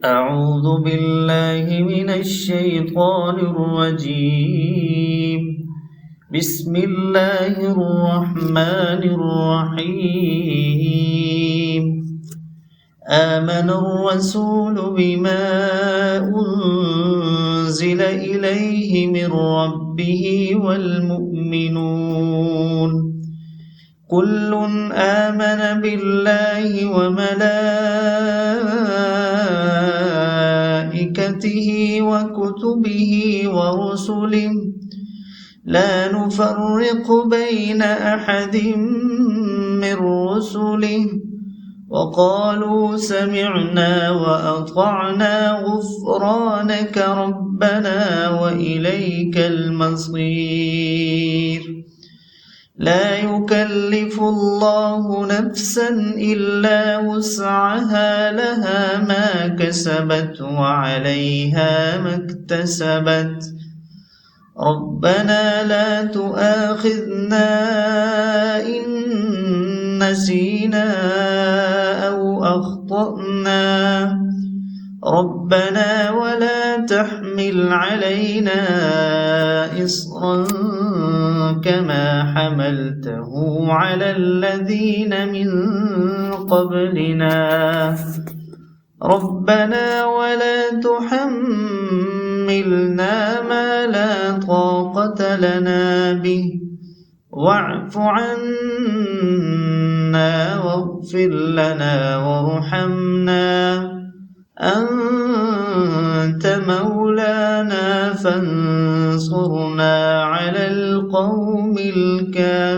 أعوذ بالله من الشيطان الرجيم. بسم الله الرحمن الرحيم. آمن الرسول بما أنزل إليه من ربه والمؤمنون كل آمن بالله وملائكته وكتبه ورسله لا نفرق بين أحد من رسله وقالوا سمعنا وأطعنا غفرانك ربنا وإليك المصير. لا يكلف الله نفسا إلا وسعها لها ما كسبت وعليها ما اكتسبت. ربنا لا تؤاخذنا إن نسينا أو أخطأنا ربنا ولا تحمل علينا إصرا كما حملته على الذين من قبلنا ربنا ولا تحملنا ما لا طاقة لنا به واعف عنا واغفر لنا وارحمنا أنت مولانا فانصرنا على القوم الكافرين.